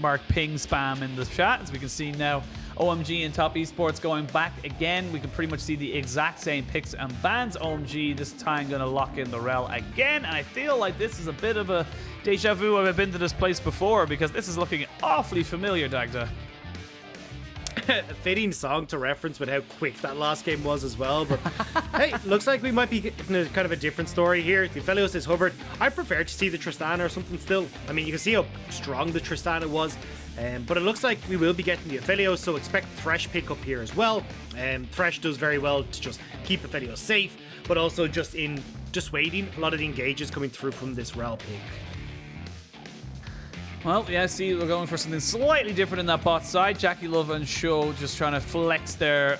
mark ping spam in the chat. As we can see now, OMG and Top Esports going back again. We can pretty much see the exact same picks and bans. OMG this time going to lock in the rell again. And I feel like this is a bit of a deja vu. I've been to this place before because this is looking awfully familiar, Dagda. A fitting song to reference with how quick that last game was as well. But hey, looks like we might be getting a kind of a different story here. The Aphelios is hovered. I prefer to see the Tristana or something still. I mean, you can see how strong the Tristana was. But it looks like we will be getting the Aphelios, so expect Thresh pick up here as well. Thresh does very well to just keep Aphelios safe, but also just in dissuading a lot of the engages coming through from this rell pick. Well, yeah, see, we're going for something slightly different in that bot side. JackeyLove and Zhuo just trying to flex their,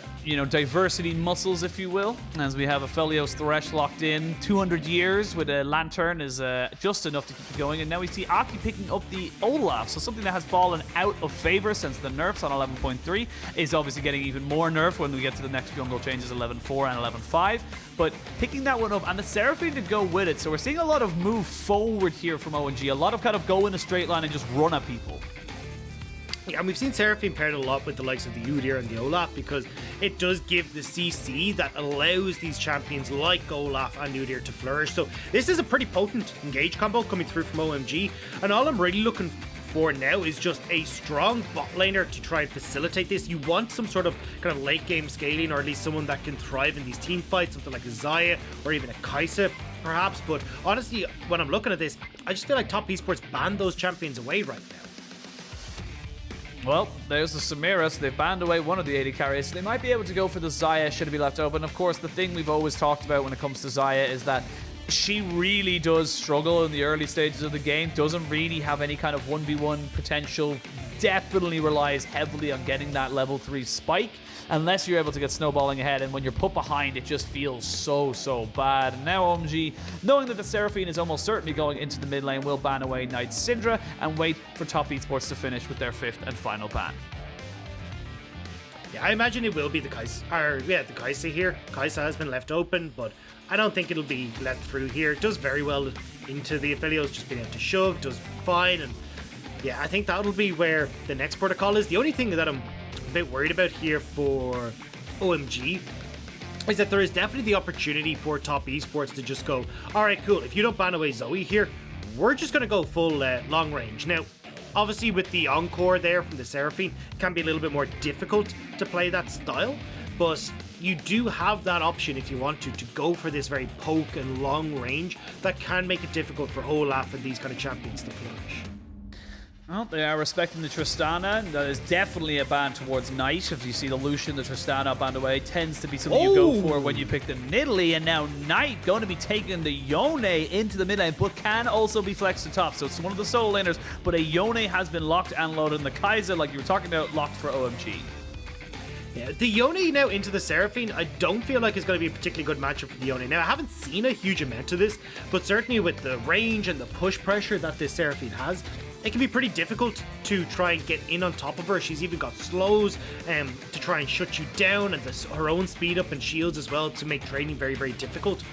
diversity muscles, if you will. As we have Aphelios Thresh locked in. 200 years with a lantern is just enough to keep it going. And now we see Aki picking up the Olaf. So something that has fallen out of favor since the nerfs on 11.3 is obviously getting even more nerf when we get to the next jungle changes 11.4 and 11.5. But picking that one up and the Seraphine to go with it. So we're seeing a lot of move forward here from OMG. A lot of kind of go in a straight line and just run at people. Yeah, and we've seen Seraphine paired a lot with the likes of the Udyr and the Olaf because it does give the CC that allows these champions like Olaf and Udyr to flourish. So this is a pretty potent engage combo coming through from OMG, and all I'm really looking for now is just a strong bot laner to try and facilitate this. You want some sort of kind of late game scaling, or at least someone that can thrive in these team fights, something like a Xayah or even a Kaisa perhaps. But honestly, when I'm looking at this, I just feel like Top Esports banned those champions away right now. Well, there's the Samira, so they've banned away one of the AD carries, so they might be able to go for the Xayah should it be left open. Of course, the thing we've always talked about when it comes to Xayah is that she really does struggle in the early stages of the game, doesn't really have any kind of 1v1 potential, definitely relies heavily on getting that level 3 spike, unless you're able to get snowballing ahead, and when you're put behind, it just feels so bad. And now OMG, knowing that the Seraphine is almost certainly going into the mid lane, will ban away Knight Syndra and wait for Top Esports to finish with their 5th and final ban. Yeah, I imagine it will be the Kaisa, the Kaisa here. Kaisa has been left open, but I don't think it'll be let through here. It does very well into the Aphelios, just being able to shove, does fine, and yeah, I think that'll be where the next protocol is. The only thing that I'm a bit worried about here for OMG is that there is definitely the opportunity for Top Esports to just go, alright, cool, if you don't ban away Zoe here, we're just going to go full long range. Now, obviously with the Encore there from the Seraphine, it can be a little bit more difficult to play that style, but you do have that option if you want to go for this very poke and long range that can make it difficult for Olaf and these kind of champions to flourish. Well, they are respecting the Tristana. That is definitely a ban towards Knight. If you see the Lucian, the Tristana banned away, tends to be something you go for when you pick the Nidalee. And now Knight going to be taking the Yone into the mid lane, but can also be flexed to top. So it's one of the solo laners, but a Yone has been locked and loaded. And the Kaisa, like you were talking about, locked for OMG. Yeah, the Yone now into the Seraphine, I don't feel like it's going to be a particularly good matchup for the Yone. Now, I haven't seen a huge amount of this, but certainly with the range and the push pressure that this Seraphine has, it can be pretty difficult to try and get in on top of her. She's even got slows to try and shut you down, and her own speed up and shields as well to make trading very difficult.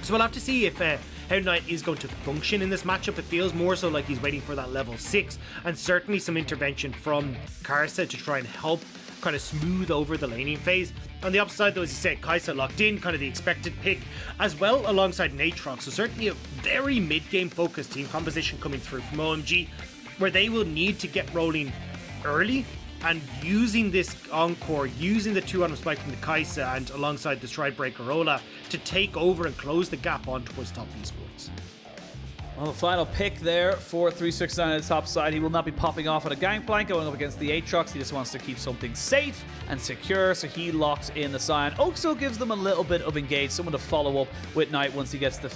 So we'll have to see if how Knight is going to function in this matchup. It feels more so like he's waiting for that level 6, and certainly some intervention from Karsa to try and help kind of smooth over the laning phase. On the opposite side, though, as you said, Kaisa locked in, kind of the expected pick, as well alongside Aatrox. So certainly a very mid-game focused team composition coming through from OMG, where they will need to get rolling early, and using this Encore, using the 2-item spike from the Kaisa and alongside the Stridebreaker Olaf to take over and close the gap on towards Top Esports. Well, the final pick there for 369 at the top side. He will not be popping off on a gangplank going up against the Aatrox. He just wants to keep something safe and secure, so he locks in the Sion. Also gives them a little bit of engage, someone to follow up with Knight once he gets the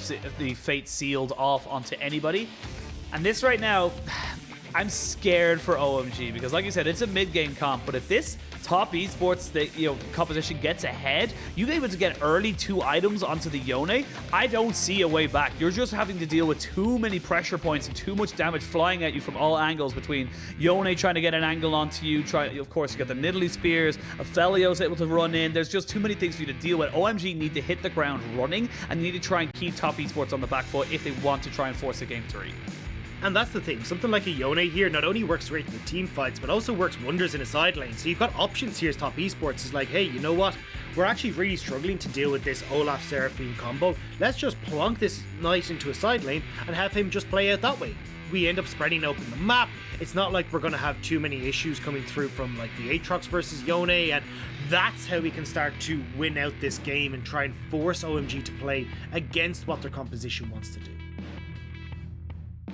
fate sealed off onto anybody. And this right now, I'm scared for OMG because, like you said, it's a mid-game comp, but if this Top Esports composition gets ahead, you're able to get early 2 items onto the Yone. I don't see a way back. You're just having to deal with too many pressure points and too much damage flying at you from all angles, between Yone trying to get an angle onto you, of course you got the Nidalee spears, Aphelios able to run in. There's just too many things for you to deal with. OMG need to hit the ground running and need to try and keep Top Esports on the back foot if they want to try and force a game 3. And that's the thing, something like a Yone here not only works great in the team fights, but also works wonders in a side lane. So you've got options here as top esports. It's like, hey, you know what? We're actually really struggling to deal with this Olaf Seraphine combo. Let's just plonk this knight into a side lane and have him just play out that way. We end up spreading open the map. It's not like we're going to have too many issues coming through from like the Aatrox versus Yone, and that's how we can start to win out this game and try and force OMG to play against what their composition wants to do.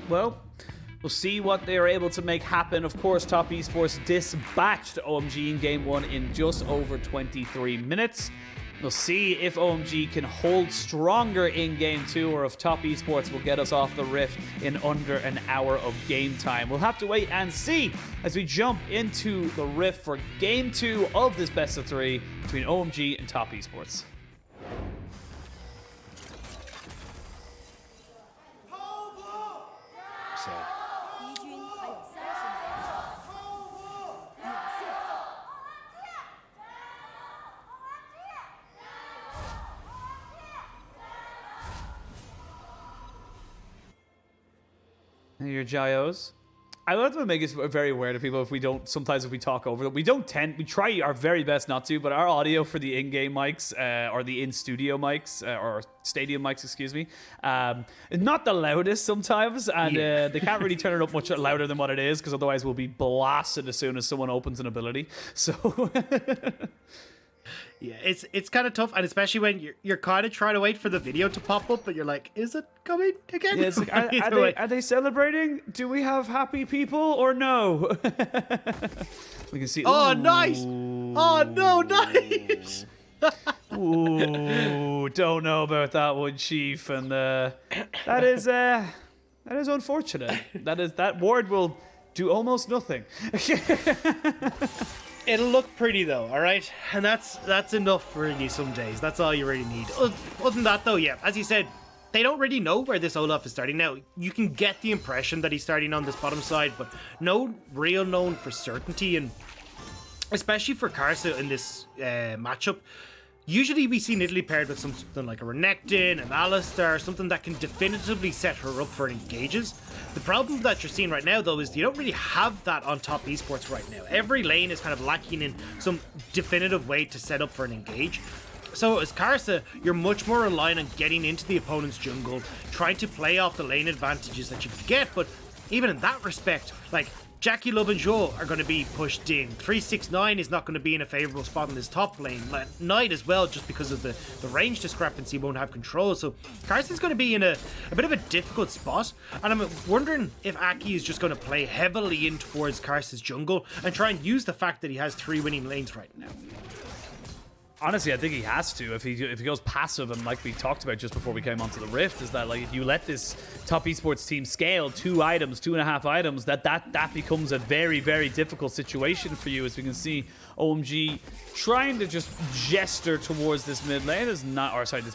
Well, we'll see what they are able to make happen. Of course, Top Esports dispatched OMG in Game 1 in just over 23 minutes. We'll see if OMG can hold stronger in Game 2 or if Top Esports will get us off the Rift in under an hour of game time. We'll have to wait and see as we jump into the Rift for Game 2 of this best of 3 between OMG and Top Esports. So. Your Gios. I love to make it very aware to people if we don't, sometimes if we talk over them. We try our very best not to, but our audio for the in-game mics, or the in-studio mics, or stadium mics, excuse me, is not the loudest sometimes, and they can't really turn it up much louder than what it is, because otherwise we'll be blasted as soon as someone opens an ability. So... Yeah, it's kind of tough, and especially when you're kind of trying to wait for the video to pop up, but you're like, is it coming again? Yeah, it's like, are they celebrating? Do we have happy people or no? We can see. Oh, nice! Oh no, nice! Ooh, don't know about that one, Chief, and that is unfortunate. That ward will do almost nothing. It'll look pretty though, alright? And that's enough for you some days. That's all you really need. Other than that though, yeah, as you said, they don't really know where this Olaf is starting. Now, you can get the impression that he's starting on this bottom side, but no real known for certainty, and especially for Karsa in this matchup, usually we see Nidalee paired with something like a Renekton, an Alistar, something that can definitively set her up for engages. The problem that you're seeing right now, though, is you don't really have that on Top Esports right now. Every lane is kind of lacking in some definitive way to set up for an engage. So as Karsa, you're much more relying on getting into the opponent's jungle, trying to play off the lane advantages that you can get, but even in that respect, like, JackeyLove and Zhuo are going to be pushed in. 369 is not going to be in a favourable spot in this top lane. Knight as well, just because of the range discrepancy, won't have control. So Karsa's going to be in a bit of a difficult spot. And I'm wondering if Aki is just going to play heavily in towards Karsa's jungle and try and use the fact that he has 3 winning lanes right now. Honestly, I think he has to. If he goes passive, and like we talked about just before we came onto the Rift, is that like if you let this Top Esports team scale 2.5 items, that becomes a very, very difficult situation for you. As we can see, OMG trying to just gesture towards this mid lane, this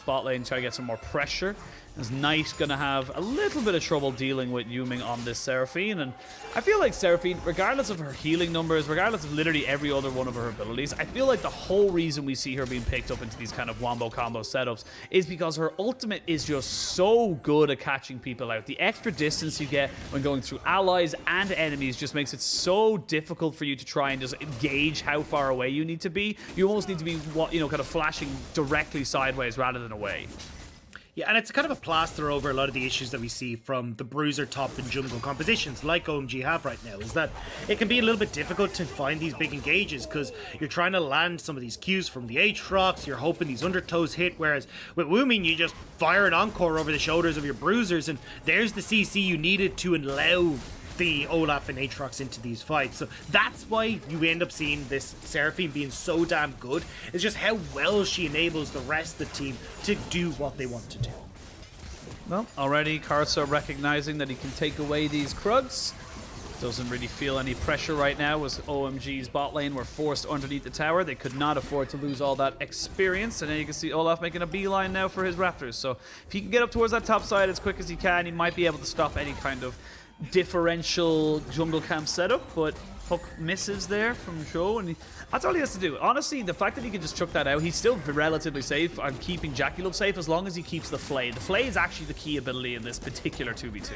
bot lane, try to get some more pressure. Is Knight going to have a little bit of trouble dealing with Wuming on this Seraphine, and I feel like Seraphine, regardless of her healing numbers, regardless of literally every other one of her abilities, I feel like the whole reason we see her being picked up into these kind of wombo combo setups is because her ultimate is just so good at catching people out. The extra distance you get when going through allies and enemies just makes it so difficult for you to try and just gauge how far away you need to be. You almost need to be, kind of flashing directly sideways rather than away. Yeah, and it's kind of a plaster over a lot of the issues that we see from the bruiser top and jungle compositions like OMG have right now, is that it can be a little bit difficult to find these big engages because you're trying to land some of these Qs from the Aatrox, you're hoping these undertows hit, whereas with Wuming you just fire an encore over the shoulders of your bruisers and there's the CC you needed to allow the Olaf and Aatrox into these fights. So that's why you end up seeing this Seraphine being so damn good. It's just how well she enables the rest of the team to do what they want to do. Well, already Karsa recognizing that he can take away these Krugs. Doesn't really feel any pressure right now as OMG's bot lane were forced underneath the tower. They could not afford to lose all that experience. And then you can see Olaf making a beeline now for his Raptors. So if he can get up towards that top side as quick as he can, he might be able to stop any kind of differential jungle camp setup, but hook misses there from Zhuo, and that's all he has to do. Honestly, the fact that he can just chuck that out, he's still relatively safe. I'm keeping JackeyLove safe as long as he keeps the Flay. The Flay is actually the key ability in this particular 2v2.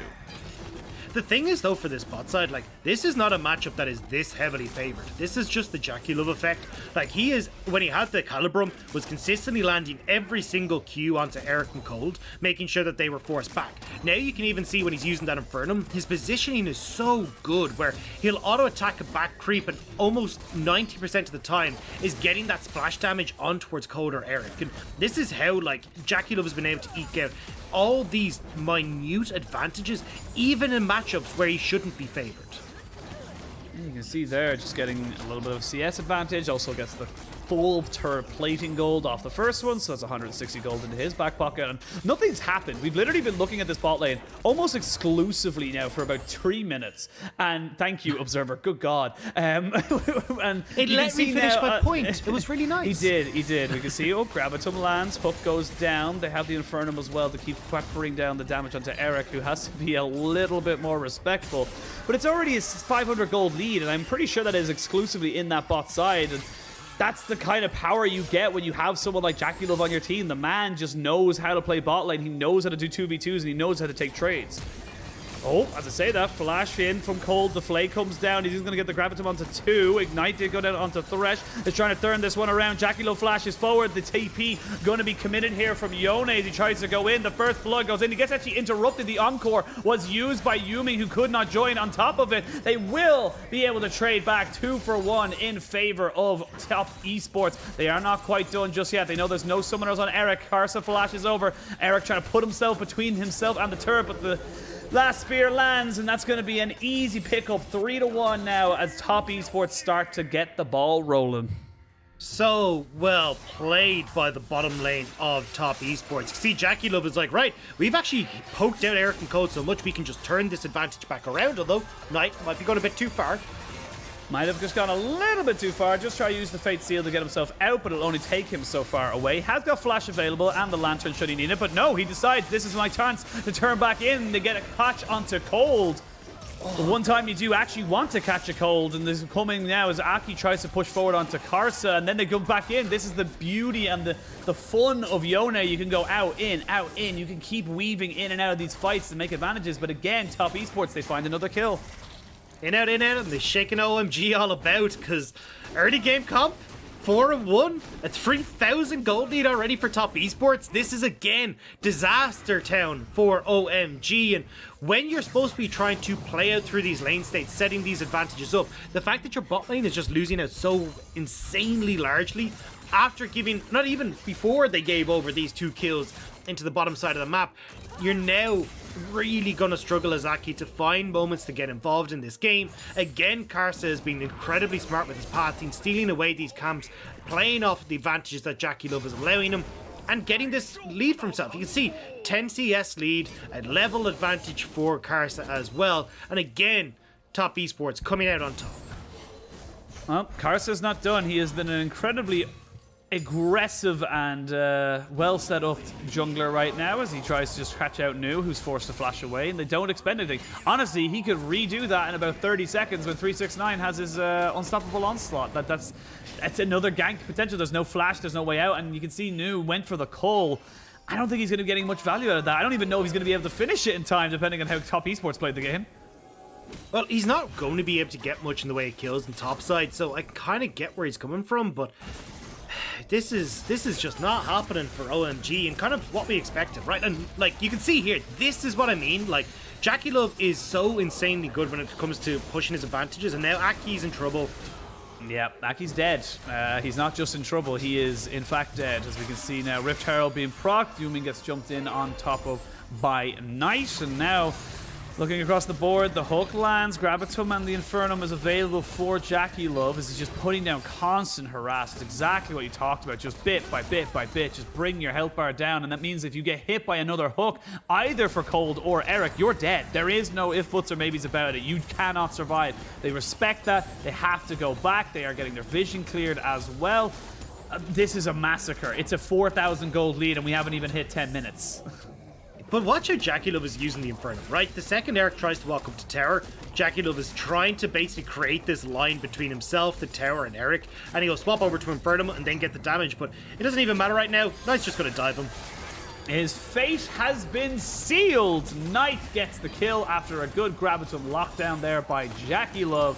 The thing is, though, for this bot side, like, this is not a matchup that is this heavily favored. This is just the JackeyLove effect. Like, he is, when he had the Calibrum, was consistently landing every single Q onto Eric and Cold, making sure that they were forced back. Now you can even see when he's using that Infernum, his positioning is so good, where he'll auto-attack a back creep, and almost 90% of the time is getting that splash damage on towards Cold or Eric. And this is how, like, JackeyLove has been able to eke out all these minute advantages, even in matchups where he shouldn't be favored. You can see there, just getting a little bit of CS advantage. Also gets the full turret plating gold off the first one, so that's 160 gold into his back pocket, and nothing's happened. We've literally been looking at this bot lane almost exclusively now for about 3 minutes, and thank you, Observer, good God. And it let me finish my point. It was really nice. He did. We can see, Gravitum lands, hook goes down. They have the Infernum as well to keep peppering down the damage onto Eric, who has to be a little bit more respectful. But it's already a 500 gold lead, and I'm pretty sure that is exclusively in that bot side. And that's the kind of power you get when you have someone like JackeyLove on your team. The man just knows how to play bot lane. He knows how to do 2v2s, and he knows how to take trades. Oh, as I say that, flash in from Cold. The Flay comes down. He's going to get the Gravitum onto 2. Ignite did go down onto Thresh. He's trying to turn this one around. JackeyLove flashes forward. The TP going to be committed here from Yone as he tries to go in. The first blood goes in. He gets actually interrupted. The Encore was used by Wuming, who could not join. On top of it, they will be able to trade back 2 for 1 in favor of Top Esports. They are not quite done just yet. They know there's no summoners on Eric. Karsa flashes over. Eric trying to put himself between himself and the turret, but the last spear lands, and that's going to be an easy pickup. 3-1 now as Top Esports start to get the ball rolling. So well played by the bottom lane of Top Esports. See, JackeyLove is like, right, we've actually poked out Eric and Code so much we can just turn this advantage back around, although Knight might be going a bit too far. Might have just gone a little bit too far. Just try to use the Fate Seal to get himself out, but it'll only take him so far away. Has got Flash available and the Lantern should he need it, but no, he decides this is my chance to turn back in to get a catch onto Cold. The one time you do actually want to catch a Cold, and this is coming now as Aki tries to push forward onto Karsa, and then they go back in. This is the beauty and the fun of Yone. You can go out, in, out, in. You can keep weaving in and out of these fights to make advantages, but again, Top Esports, they find another kill. In, out, and they're shaking OMG all about, because early game comp, 4-1, a 3,000 gold lead already for Top Esports. This is, again, disaster town for OMG, and when you're supposed to be trying to play out through these lane states, setting these advantages up, the fact that your bot lane is just losing out so insanely largely, after giving, not even before they gave over these 2 kills into the bottom side of the map, you're now really gonna struggle as Aki to find moments to get involved in this game. Again, Karsa has been incredibly smart with his pathing, stealing away these camps, playing off the advantages that JackeyLove is allowing him, and getting this lead for himself. You can see 10 CS lead, a level advantage for Karsa as well, and again, Top Esports coming out on top. Well, Karsa's not done. He has been an incredibly aggressive and well set up jungler right now as he tries to just catch out Nu, who's forced to flash away, and they don't expend anything. Honestly, he could redo that in about 30 seconds when 369 has his unstoppable onslaught. That's another gank potential. There's no flash, there's no way out, and you can see Nu went for the call. I don't think he's going to be getting much value out of that. I don't even know if he's going to be able to finish it in time, depending on how Top Esports played the game. Well, he's not going to be able to get much in the way of kills in top side, so I kind of get where he's coming from, but this is just not happening for OMG, and kind of what we expected, right? And like you can see here, this is what I mean. Like, JackeyLove is so insanely good when it comes to pushing his advantages, and now Aki's in trouble. Yeah, Aki's dead. He's not just in trouble, he is in fact dead. As we can see now, Rift Herald being procced, Wuming gets jumped in on top of by Knight, and now looking across the board, the hook lands, Gravitum and the Infernum is available for JackeyLove as he's just putting down constant harass. It's exactly what you talked about, just bit by bit by bit, just bring your health bar down, and that means if you get hit by another hook, either for Cold or Eric, you're dead. There is no if, buts, or maybes about it. You cannot survive. They respect that. They have to go back. They are getting their vision cleared as well. This is a massacre. It's a 4,000 gold lead, and we haven't even hit 10 minutes. But watch how JackeyLove is using the Infernum, right? The second Eric tries to walk up to tower, JackeyLove is trying to basically create this line between himself, the tower, and Eric, and he'll swap over to Infernum and then get the damage, but it doesn't even matter right now. Knight's just going to dive him. His fate has been sealed. Knight gets the kill after a good Gravitum lockdown there by JackeyLove.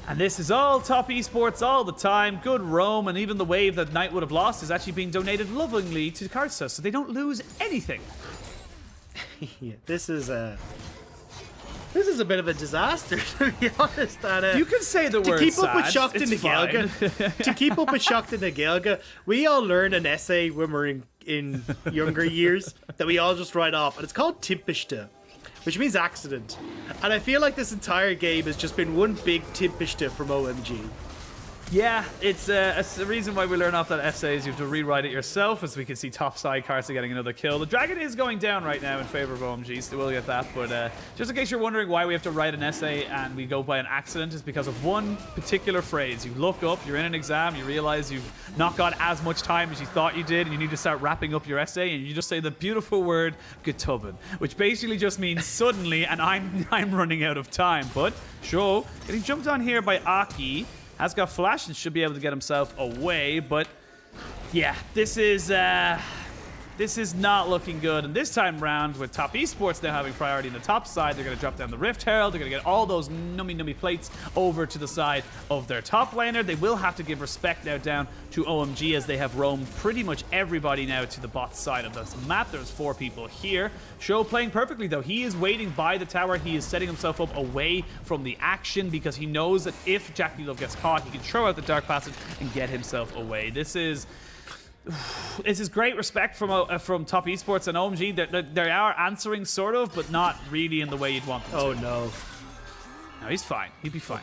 And this is all top esports all the time. Good roam, and even the wave that Knight would have lost is actually being donated lovingly to Karsa, so they don't lose anything. Yeah, this is a bit of a disaster, to be honest. And, you can say the word to keep sad. up with Shocked in the Fine. Gelga, to keep up with Shocked in the Gelga, we all learn an essay when we're in younger years that we all just write off, and it's called Timpishte, which means accident. And I feel like this entire game has just been one big Timpishte from OMG. Yeah, it's the reason why we learn off that essay is you have to rewrite it yourself, as we can see top side Karsa getting another kill. The dragon is going down right now in favor of OMG, so we'll get that. But just in case you're wondering why we have to write an essay and we go by an accident, is because of one particular phrase. You look up, you're in an exam, you realize you've not got as much time as you thought you did, and you need to start wrapping up your essay, and you just say the beautiful word "getubben," which basically just means suddenly, and I'm running out of time. But Zhuo getting jumped on here by Aki. Has got flash and should be able to get himself away, but yeah, this is not looking good. And this time round, with top esports now having priority in the top side, they're going to drop down the Rift Herald. They're going to get all those nummy plates over to the side of their top laner. They will have to give respect now down to OMG, as they have roamed pretty much everybody now to the bot side of this map. There's 4 people here. Zhuo playing perfectly, though. He is waiting by the tower. He is setting himself up away from the action because he knows that if JackeyLove gets caught, he can throw out the Dark Passage and get himself away. This is great respect from top esports and OMG. They are answering sort of, but not really in the way you'd want them to. Oh no. No, he's fine. He'd be fine.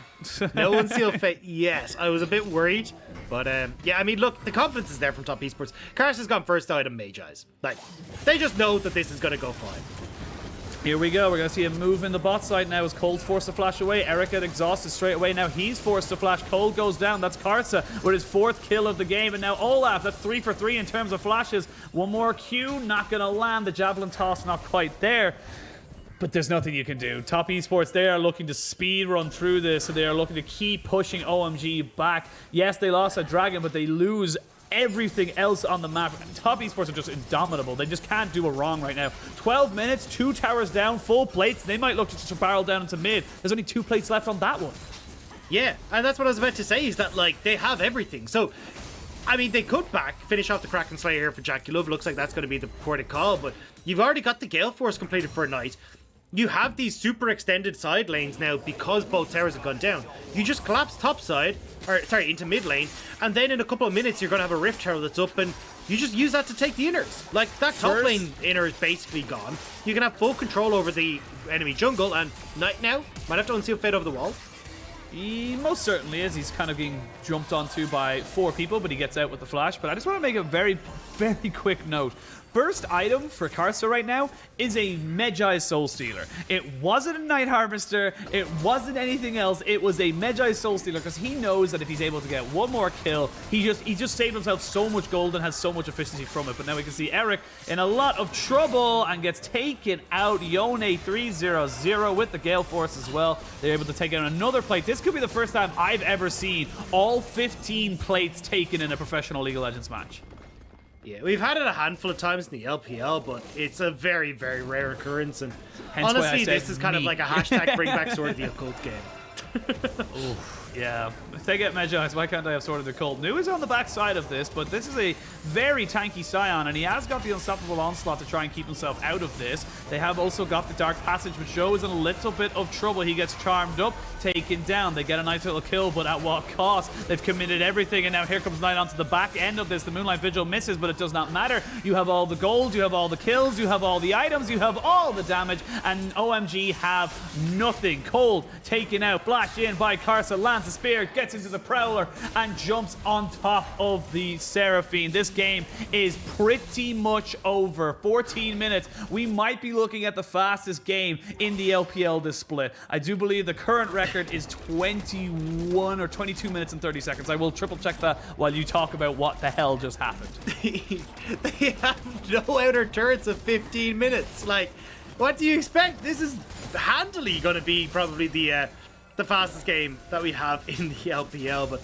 No one seal fate. Yes, I was a bit worried, but yeah, I mean, look, the confidence is there from top esports. Karsa's gone first item Mage Eyes. Like, they just know that this is going to go fine. Here we go. We're going to see a move in the bot side now as Cold's forced to flash away. Eric got exhausted straight away. Now he's forced to flash. Cold goes down. That's Karsa with his 4th kill of the game. And now Olaf, that's 3 for 3 in terms of flashes. One more Q, not going to land. The javelin toss not quite there. But there's nothing you can do. Top esports, they are looking to speed run through this. So they are looking to keep pushing OMG back. Yes, they lost a dragon, but they lose everything else on the map. Top esports are just indomitable. They just can't do a wrong right now. 12 minutes, 2 towers down, full plates. They might look to just barrel down into mid. There's only 2 plates left on that one. Yeah, and that's what I was about to say, is that, like, they have everything. So, I mean, they could finish off the Kraken Slayer here for JackeyLove. Looks like that's going to be the port of call, but you've already got the Gale Force completed for a night. You have these super extended side lanes now because both towers have gone down. You just collapse top side, or sorry, into mid lane, and then in a couple of minutes you're going to have a Rift Herald that's up, and you just use that to take the inners. Like, that top lane inner is basically gone. You can have full control over the enemy jungle, and Knight now might have to unseal fade over the wall. He most certainly is. He's kind of being jumped onto by 4 people, but he gets out with the flash. But I just want to make a very, very quick note. First item for Karsa right now is a Medjai Soul Stealer. It wasn't a Night Harvester. It wasn't anything else. It was a Medjai Soul Stealer because he knows that if he's able to get one more kill, he just saved himself so much gold and has so much efficiency from it. But now we can see Eric in a lot of trouble and gets taken out. Yone 3-0-0 with the Gale Force as well. They're able to take out another plate. This could be the first time I've ever seen all 15 plates taken in a professional League of Legends match. Yeah, we've had it a handful of times in the LPL, but it's a very, very rare occurrence. And hence honestly, this is kind of like a hashtag bring back Sword of the Occult game. Oof, yeah. If they get Medjai, why can't I have Sword of the Occult? Nu is on the back side of this, but this is a very tanky Sion, and he has got the Unstoppable Onslaught to try and keep himself out of this. They have also got the Dark Passage, but Zhuo is in a little bit of trouble. He gets charmed up, taken down. They get a nice little kill, but at what cost? They've committed everything, and now here comes Knight onto the back end of this. The Moonlight Vigil misses, but it does not matter. You have all the gold, you have all the kills, you have all the items, you have all the damage, and OMG have nothing. Cold taken out, flash in by Karsa, lands a spear, gets into the Prowler, and jumps on top of the Seraphine. This game is pretty much over. 14 minutes. We might be looking at the fastest game in the LPL this split. I do believe the current record is 21 or 22 minutes and 30 seconds. I will triple check that while you talk about what the hell just happened. They have no outer turrets of 15 minutes. Like, what do you expect? This is handily going to be probably the fastest game that we have in the LPL. But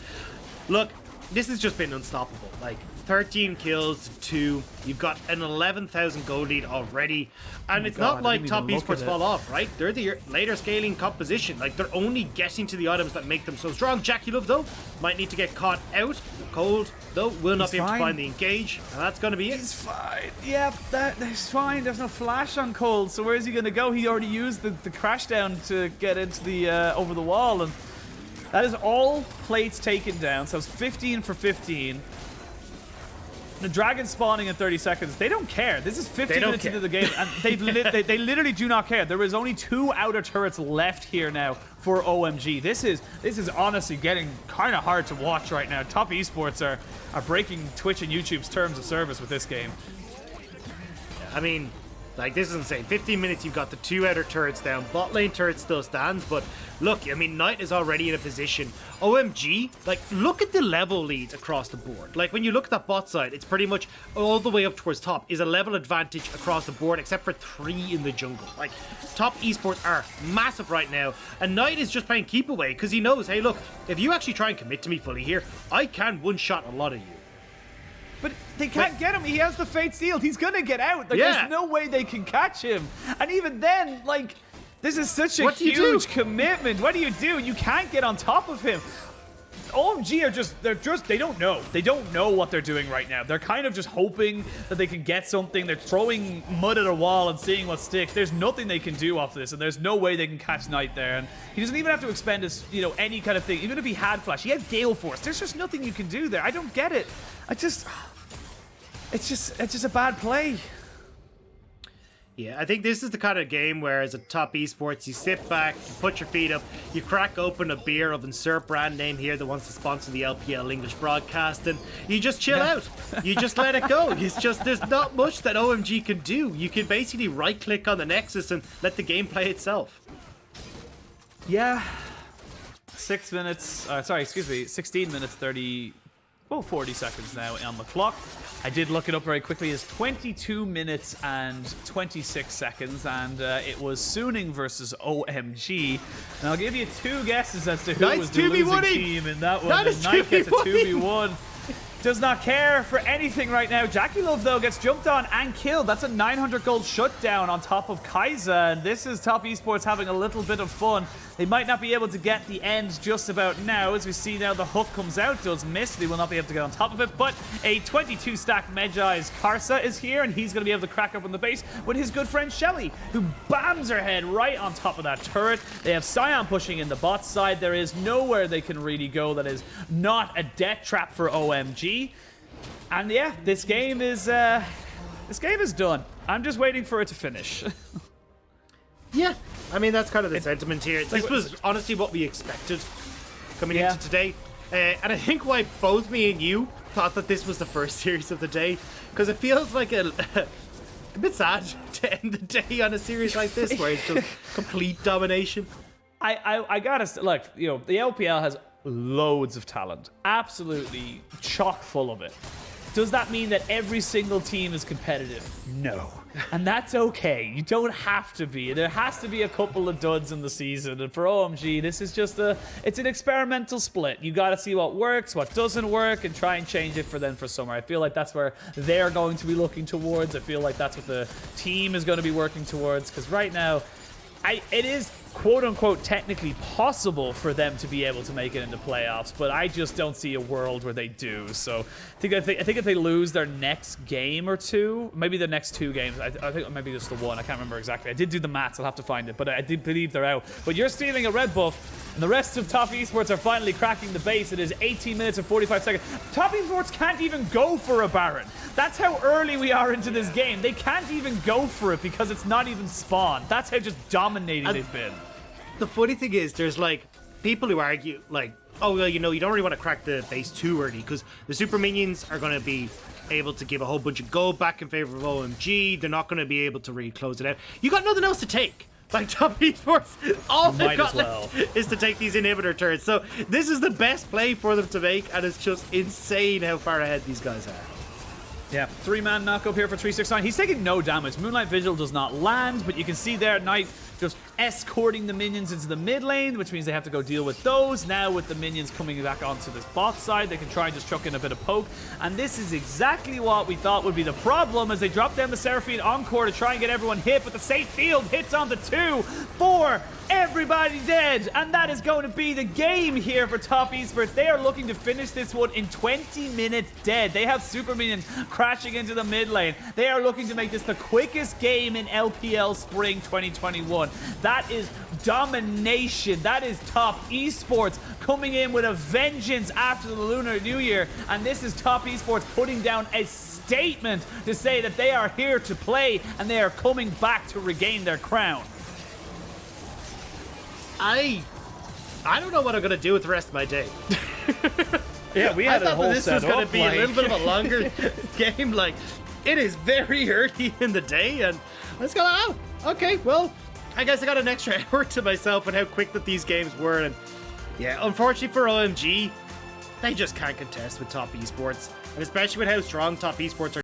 look, this has just been unstoppable. Like, 13 kills to 2. You've got an 11,000 gold lead already. And it's God, not like top look esports at it. fall off, right? They're the later scaling composition. Like, they're only getting to the items that make them so strong. JackeyLove, though, might need to get caught out. Cold, though, will not be able to find the engage. And that's going to be it. He's fine. Yeah, that's fine. There's no flash on Cold, so where's he going to go? He already used the crash down to get into the over the wall, and that is all plates taken down. So it's 15 for 15. The dragon spawning in 30 seconds. They don't care. This is 50 minutes into the game, and they literally do not care. There is only 2 outer turrets left here now for OMG. This is honestly getting kind of hard to watch right now. Top esports are breaking Twitch and YouTube's terms of service with this game. I mean, like, this is insane. 15 minutes, you've got the 2 outer turrets down. Bot lane turret still stands, but look, I mean, Knight is already in a position. OMG, like, look at the level leads across the board. Like, when you look at that bot side, it's pretty much all the way up towards top is a level advantage across the board, except for 3 in the jungle. Like, top esports are massive right now, and Knight is just playing keep away because he knows, hey, look, if you actually try and commit to me fully here, I can one-shot a lot of you. But they can't get him. He has the fate sealed. He's going to get out. Like, there's no way they can catch him. And even then, like, this is such a huge commitment. What do? You can't get on top of him. OMG they don't know. They don't know what they're doing right now. They're kind of just hoping that they can get something. They're throwing mud at a wall and seeing what sticks. There's nothing they can do off this, and there's no way they can catch Knight there. And he doesn't even have to expend his, any kind of thing. Even if he had flash, he had Gale Force. There's just nothing you can do there. I don't get it. It's just a bad play. Yeah, I think this is the kind of game where, as a top esports, you sit back, you put your feet up, you crack open a beer of insert brand name here that wants to sponsor the LPL English broadcast, and you just chill out. You just let it go. It's just, there's not much that OMG can do. You can basically right-click on the Nexus and let the game play itself. Yeah. 16 minutes 40 seconds now on the clock. I did look it up very quickly. It's 22 minutes and 26 seconds, and it was Suning versus OMG. And I'll give you 2 guesses as to who was the losing team in that one. Knight gets a 2v1. Does not care for anything right now. JackeyLove, though, gets jumped on and killed. That's a 900 gold shutdown on top of Kaisa. And this is top esports having a little bit of fun. They might not be able to get the end just about now. As we see now, the hook comes out, does miss. They will not be able to get on top of it. But a 22 stack Medjai's Karsa is here, and he's going to be able to crack up on the base with his good friend Shelly, who bams her head right on top of that turret. They have Sion pushing in the bot side. There is nowhere they can really go that is not a death trap for OMG. And yeah, this game is done. I'm just waiting for it to finish. Yeah, I mean, that's kind of the sentiment here. This was honestly what we expected coming into today. And I think why both me and you thought that this was the first series of the day, because it feels like a bit sad to end the day on a series like this, where it's just complete domination. I gotta look. The LPL has loads of talent, absolutely chock full of it. Does that mean that every single team is competitive? No. And that's okay. You don't have to be. There has to be a couple of duds in the season. And for OMG, this is just it's an experimental split. You got to see what works, what doesn't work, and try and change it for summer. I feel like that's where they're going to be looking towards. I feel like that's what the team is going to be working towards. Because right now, it is quote-unquote technically possible for them to be able to make it into playoffs, but I just don't see a world where they do. So I think if they lose their next game or two, maybe the next 2 games, I think maybe just the one, I can't remember exactly. I did do the maths, I'll have to find it, but I did believe they're out. But you're stealing a red buff, and the rest of Top Esports are finally cracking the base. It is 18 minutes and 45 seconds. Top Esports can't even go for a Baron. That's how early we are into this game. They can't even go for it because it's not even spawned. That's how just dominating they've been. The funny thing is, there's like people who argue like, oh well, you don't really want to crack the base too early because the super minions are going to be able to give a whole bunch of gold back in favor of OMG. They're not going to be able to really close it out. You got nothing else to take. Like Top Esports, all they've got left is to take these inhibitor turrets. So this is the best play for them to make, and it's just insane how far ahead these guys are. Yeah, 3-man knock up here for 369. He's taking no damage. Moonlight Vigil does not land, but you can see there Knight just escorting the minions into the mid lane, which means they have to go deal with those. Now with the minions coming back onto this bot side, they can try and just chuck in a bit of poke. And this is exactly what we thought would be the problem as they drop down the Seraphine Encore to try and get everyone hit, but the safe field hits on the 2, 4, everybody dead. And that is going to be the game here for Top Esports. They are looking to finish this one in 20 minutes dead. They have super minions crashing into the mid lane. They are looking to make this the quickest game in LPL Spring 2021. That is domination. That is Top Esports coming in with a vengeance after the Lunar New Year. And this is Top Esports putting down a statement to say that they are here to play and they are coming back to regain their crown. I don't know what I'm going to do with the rest of my day. Yeah, we had I thought whole this was going to be like... a little bit of a longer game. Like, it is very early in the day, and let's go. Oh, okay. Well, I guess I got an extra hour to myself and how quick that these games were. And yeah, unfortunately for OMG, they just can't contest with Top Esports, and especially with how strong Top Esports are.